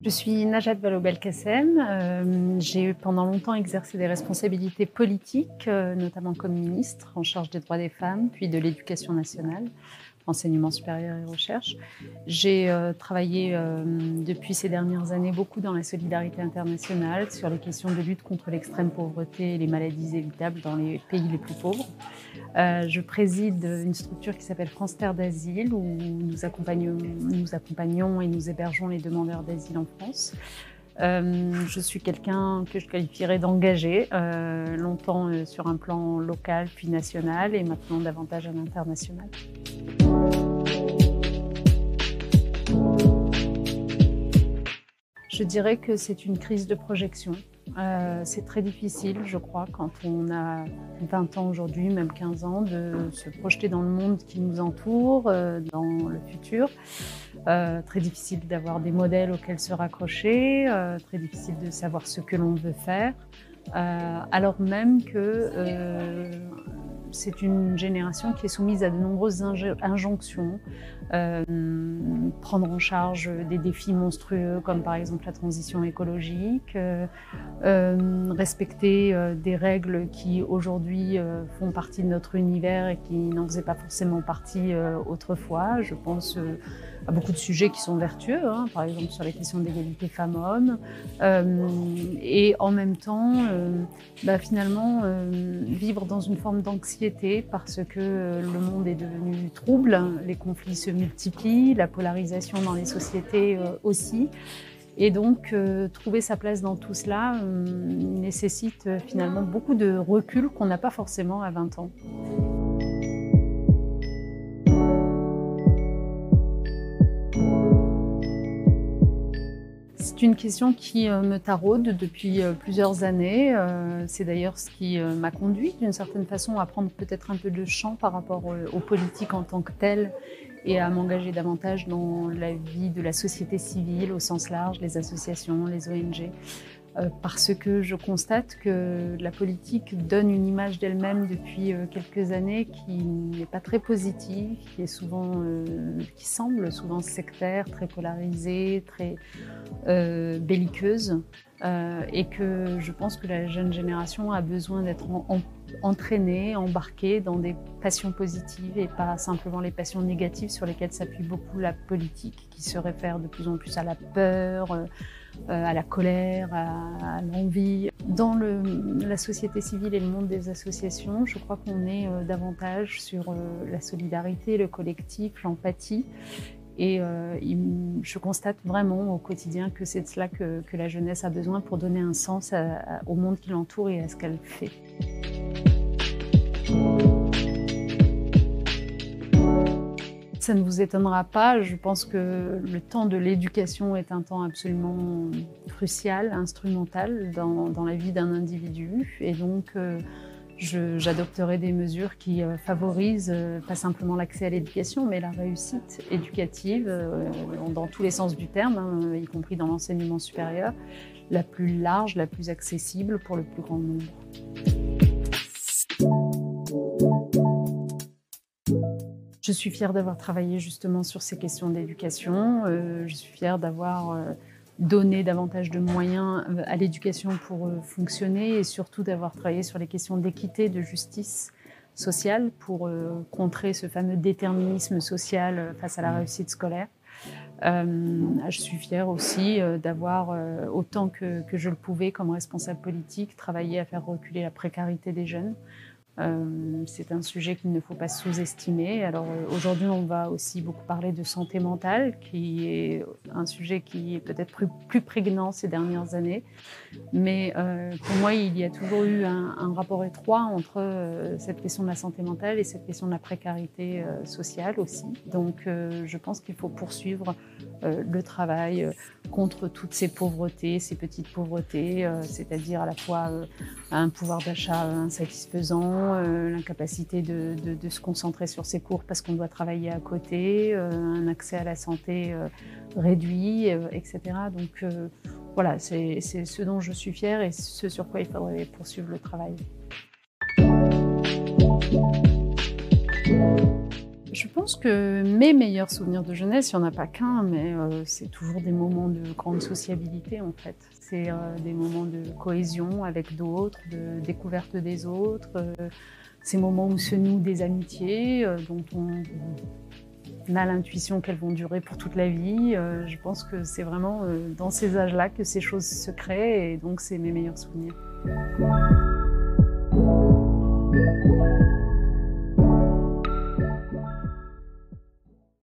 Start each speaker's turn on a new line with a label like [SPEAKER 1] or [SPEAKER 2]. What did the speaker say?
[SPEAKER 1] Je suis Najat Vallaud-Belkacem. J'ai pendant longtemps exercé des responsabilités politiques, notamment comme ministre en charge des droits des femmes, puis de l'éducation nationale, enseignement supérieur et recherche. J'ai travaillé depuis ces dernières années beaucoup dans la solidarité internationale sur les questions de lutte contre l'extrême pauvreté et les maladies évitables dans les pays les plus pauvres. Je préside une structure qui s'appelle France Terre d'Asile où nous accompagnons et nous hébergeons les demandeurs d'asile en France. Je suis quelqu'un que je qualifierais d'engagé, longtemps sur un plan local puis national et maintenant davantage à l'international. Je dirais que c'est une crise de projection. C'est très difficile, je crois, quand on a 20 ans aujourd'hui, même 15 ans, de se projeter dans le monde qui nous entoure, dans le futur. Très difficile d'avoir des modèles auxquels se raccrocher, très difficile de savoir ce que l'on veut faire, alors même que c'est une génération qui est soumise à de nombreuses injonctions, prendre en charge des défis monstrueux comme par exemple la transition écologique, respecter des règles qui aujourd'hui font partie de notre univers et qui n'en faisaient pas forcément partie autrefois. Je pense à beaucoup de sujets qui sont vertueux, hein, par exemple sur les questions d'égalité femmes-hommes, et en même temps finalement vivre dans une forme d'anxiété parce que le monde est devenu trouble, les conflits se multiplient, la polarisation dans les sociétés aussi. Et donc, trouver sa place dans tout cela nécessite finalement beaucoup de recul qu'on n'a pas forcément à 20 ans. C'est une question qui me taraude depuis plusieurs années. C'est d'ailleurs ce qui m'a conduit d'une certaine façon à prendre peut-être un peu de champ par rapport aux politiques en tant que telles et à m'engager davantage dans la vie de la société civile au sens large, les associations, les ONG. Parce que je constate que la politique donne une image d'elle-même depuis quelques années qui n'est pas très positive, qui semble souvent sectaire, très polarisée, très belliqueuse, et que je pense que la jeune génération a besoin d'être entraînée, embarquée dans des passions positives et pas simplement les passions négatives sur lesquelles s'appuie beaucoup la politique, qui se réfère de plus en plus à la peur, à la colère, à l'envie. Dans la société civile et le monde des associations, je crois qu'on est davantage sur la solidarité, le collectif, l'empathie. Et je constate vraiment au quotidien que c'est de cela que la jeunesse a besoin pour donner un sens au monde qui l'entoure et à ce qu'elle fait. Ça ne vous étonnera pas, je pense que le temps de l'éducation est un temps absolument crucial, instrumental dans la vie d'un individu. Et donc, j'adopterai des mesures qui favorisent pas simplement l'accès à l'éducation, mais la réussite éducative dans tous les sens du terme, hein, y compris dans l'enseignement supérieur, la plus large, la plus accessible pour le plus grand nombre. Je suis fière d'avoir travaillé justement sur ces questions d'éducation. Je suis fière d'avoir donné davantage de moyens à l'éducation pour fonctionner et surtout d'avoir travaillé sur les questions d'équité, de justice sociale pour contrer ce fameux déterminisme social face à la réussite scolaire. Je suis fière aussi d'avoir, autant que je le pouvais comme responsable politique, travaillé à faire reculer la précarité des jeunes. C'est un sujet qu'il ne faut pas sous-estimer. Alors aujourd'hui, on va aussi beaucoup parler de santé mentale, qui est un sujet qui est peut-être plus prégnant ces dernières années. Mais pour moi, il y a toujours eu un rapport étroit entre cette question de la santé mentale et cette question de la précarité sociale aussi. Donc je pense qu'il faut poursuivre le travail contre toutes ces pauvretés, ces petites pauvretés, c'est-à-dire à la fois un pouvoir d'achat insatisfaisant, l'incapacité de se concentrer sur ses cours parce qu'on doit travailler à côté, un accès à la santé réduit, etc. Donc voilà, c'est ce dont je suis fière et ce sur quoi il faudrait poursuivre le travail. Je pense pense que mes meilleurs souvenirs de jeunesse, il n'y en a pas qu'un, mais c'est toujours des moments de grande sociabilité en fait. C'est des moments de cohésion avec d'autres, de découverte des autres, ces moments où se nouent des amitiés dont on a l'intuition qu'elles vont durer pour toute la vie. Je pense que c'est vraiment dans ces âges-là que ces choses se créent et donc c'est mes meilleurs souvenirs.